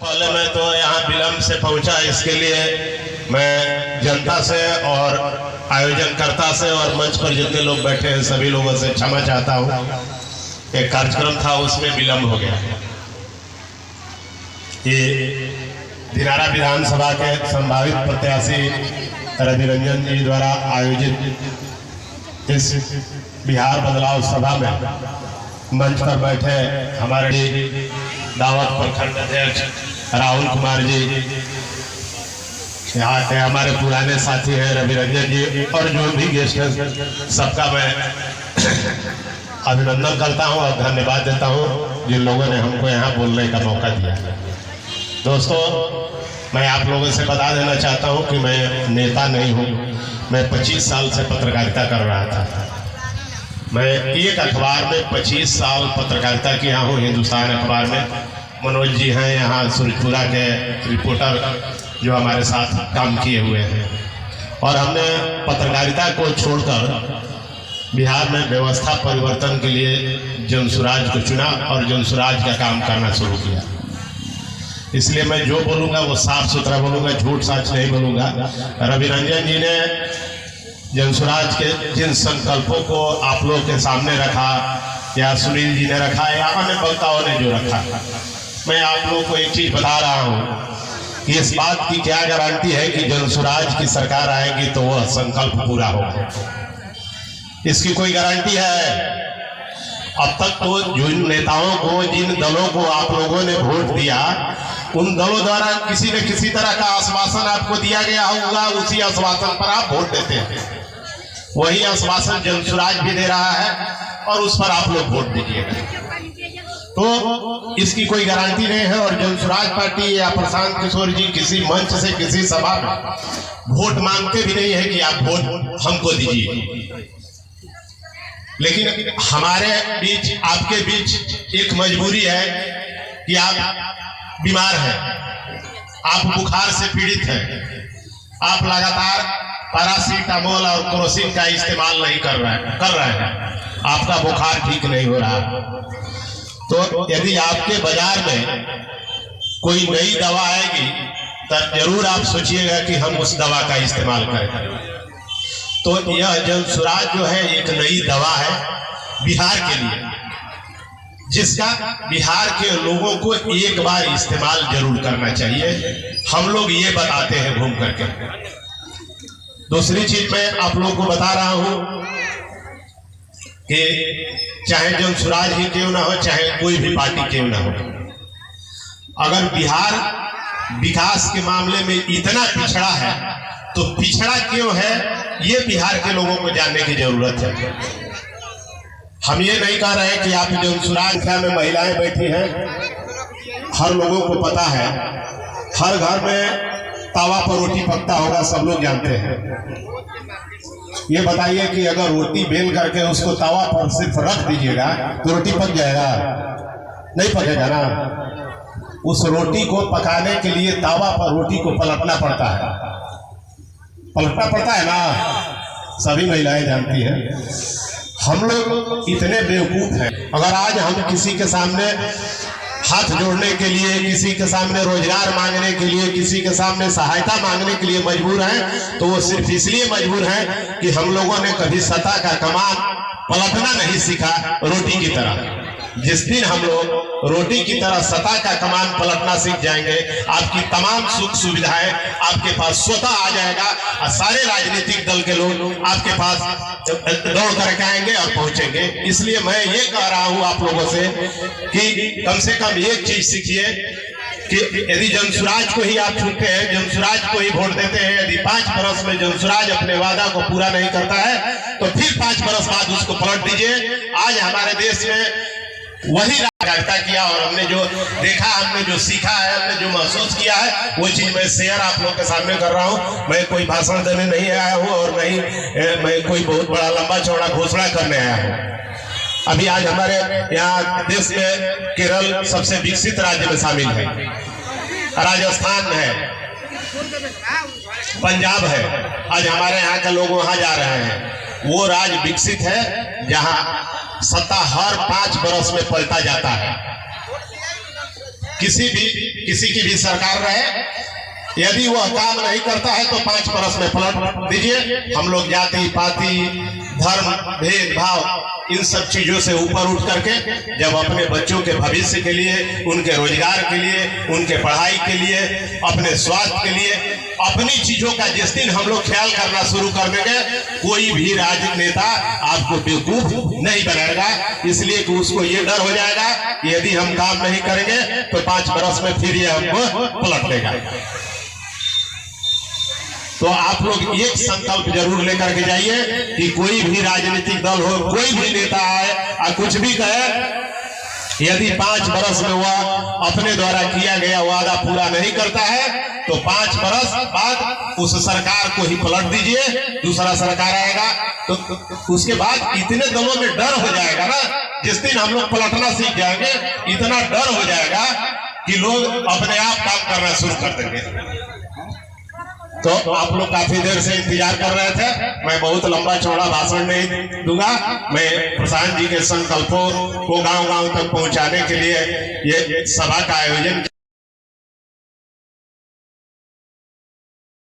पहले मैं तो यहाँ विलम्ब से पहुंचा, इसके लिए मैं जनता से और आयोजनकर्ता से और मंच पर जितने लोग बैठे हैं सभी लोगों से क्षमा चाहता हूँ। एक कार्यक्रम था उसमें विलम्ब हो गया। ये दिनारा विधानसभा के संभावित प्रत्याशी रवि रंजन जी द्वारा आयोजित इस बिहार बदलाव सभा में मंच पर बैठे हमारे दावत प्रखंड अध्यक्ष राहुल कुमार जी, यहाँ के हमारे पुराने साथी हैं रवि रंजन जी, और जो भी गेस्ट हैं सबका मैं अभिनंदन करता हूँ और धन्यवाद देता हूँ जिन लोगों ने हमको यहाँ बोलने का मौका दिया। दोस्तों, मैं आप लोगों से बता देना चाहता हूँ कि मैं नेता नहीं हूँ। मैं 25 साल से पत्रकारिता कर रहा था। मैं एक अखबार में 25 साल पत्रकारिता किया हूँ, हिंदुस्तान अखबार में। मनोज जी हैं यहाँ सूरजपुरा के रिपोर्टर जो हमारे साथ काम किए हुए हैं, और हमने पत्रकारिता को छोड़कर बिहार में व्यवस्था परिवर्तन के लिए जनसुराज को चुना और जनसुराज का काम करना शुरू किया। इसलिए मैं जो बोलूँगा वो साफ सुथरा बोलूँगा, झूठ साच नहीं बोलूँगा। रवि रंजन जी ने जनसुराज के जिन संकल्पों को आप लोगों के सामने रखा, या सुनील जी ने रखा, या अन्य वक्ताओं ने जो रखा, मैं आप लोगों को एक चीज बता रहा हूँ कि इस बात की क्या गारंटी है कि जनसुराज की सरकार आएगी तो वह संकल्प पूरा होगा। इसकी कोई गारंटी है? अब तक तो जिन नेताओं को, जिन दलों को आप लोगों ने वोट दिया, उन दलों द्वारा किसी न किसी तरह का आश्वासन आपको दिया गया होगा, उसी आश्वासन पर आप वोट देते हैं। वही आश्वासन जनसुराज भी दे रहा है और उस पर आप लोग वोट दीजिएगा। तो इसकी कोई गारंटी नहीं है। और जनसुराज पार्टी या प्रशांत किशोर जी किसी मंच से, किसी सभा में वोट मांगते भी नहीं है कि आप वोट हमको दीजिए। लेकिन हमारे बीच, आपके बीच एक मजबूरी है कि आप बीमार हैं, आप बुखार से पीड़ित हैं, आप लगातार पैरासीटामोल और क्रोसिन का इस्तेमाल नहीं कर रहे हैं, आपका बुखार ठीक नहीं हो रहा। तो यदि आपके बाजार में कोई नई दवा आएगी तब जरूर आप सोचिएगा कि हम उस दवा का इस्तेमाल करें। तो यह जनसुराज जो है एक नई दवा है बिहार के लिए, जिसका बिहार के लोगों को एक बार इस्तेमाल जरूर करना चाहिए। हम लोग ये बताते हैं घूम करके। दूसरी चीज मैं आप लोगों को बता रहा हूं कि चाहे जनसुराज ही क्यों ना हो, चाहे कोई भी पार्टी क्यों ना हो, अगर बिहार विकास के मामले में इतना पिछड़ा है तो पिछड़ा क्यों है ये बिहार के लोगों को जानने की जरूरत है। हम ये नहीं कह रहे कि आप जनसुराज में महिलाएं बैठी हैं, हर लोगों को पता है, हर घर में तवा पर रोटी पकता होगा, सब लोग जानते हैं। ये बताइए कि अगर रोटी बेल करके उसको तवा पर सिर्फ रख दीजिएगा तो रोटी पक जाएगा? नहीं पकेगा ना। उस रोटी को पकाने के लिए तवा पर रोटी को पलटना पड़ता है ना। सभी महिलाएं जानती हैं। हम लोग इतने बेवकूफ हैं, अगर आज हम किसी के सामने हाथ जोड़ने के लिए, किसी के सामने रोजगार मांगने के लिए, किसी के सामने सहायता मांगने के लिए मजबूर हैं, तो वो सिर्फ इसलिए मजबूर हैं कि हम लोगों ने कभी सत्ता का कमान पलटना नहीं सीखा रोटी की तरह। जिस दिन हम लोग रोटी की तरह सत्ता का कमान पलटना सीख जाएंगे, आपकी तमाम सुख सुविधाएं आपके पास स्वतः आ जाएगा और सारे राजनीतिक दल के लोग आपके पास दौड़ करके आएंगे और पहुंचेंगे। इसलिए मैं ये कह रहा हूं आप लोगों से कि कम से कम एक चीज सीखिए कि यदि जनसुराज को ही आप चुनते हैं, जनसुराज को ही वोट देते हैं, यदि 5 बरस में जनसुराज अपने वादा को पूरा नहीं करता है तो फिर 5 बरस बाद उसको पलट दीजिए। आज हमारे देश में वही राजनीतिकता किया, और हमने जो देखा, हमने जो सीखा है, हमने जो महसूस किया है, वो चीज मैं शेयर आप लोग के सामने कर रहा हूँ। मैं कोई भाषण देने नहीं आया हूँ और नहीं मैं कोई बहुत बड़ा लंबा चौड़ा घोषणा करने आया हूँ। अभी आज हमारे यहाँ देश में केरल सबसे विकसित राज्य में शामिल है, राजस्थान है, पंजाब है। आज हमारे यहाँ के लोग वहां जा रहे हैं। वो राज्य विकसित है जहाँ सत्ता हर 5 बरस में पलटा जाता है। किसी की भी सरकार रहे, यदि वह काम नहीं करता है तो 5 बरस में पलट दीजिए। हम लोग जाति पाति धर्म भेदभाव इन सब चीजों से ऊपर उठ करके जब अपने बच्चों के भविष्य के लिए, उनके रोजगार के लिए, उनके पढ़ाई के लिए, अपने स्वास्थ्य के लिए, अपनी चीजों का जिस दिन हम लोग ख्याल करना शुरू कर देंगे, कोई भी राजनेता आपको बेवकूफ नहीं बनाएगा। इसलिए कि उसको ये डर हो जाएगा कि यदि हम काम नहीं करेंगे तो 5 बरस में फिर ये हमको पलट देगा। तो आप लोग एक संकल्प जरूर लेकर के जाइए कि कोई भी राजनीतिक दल हो, कोई भी नेता आए और कुछ भी कहे, यदि 5 बरस में वह अपने द्वारा किया गया वादा पूरा नहीं करता है तो 5 बरस बाद उस सरकार को ही पलट दीजिए, दूसरा सरकार आएगा। तो उसके बाद इतने दलों में डर हो जाएगा ना, जिस दिन हम लोग पलटना सीख जाएंगे इतना डर हो जाएगा कि लोग अपने आप काम करना शुरू कर देंगे। तो आप लोग काफी देर से इंतजार कर रहे थे, मैं बहुत लंबा चौड़ा भाषण नहीं दूंगा। मैं प्रशांत जी के संकल्पों को गांव-गांव तक पहुंचाने के लिए ये सभा का आयोजन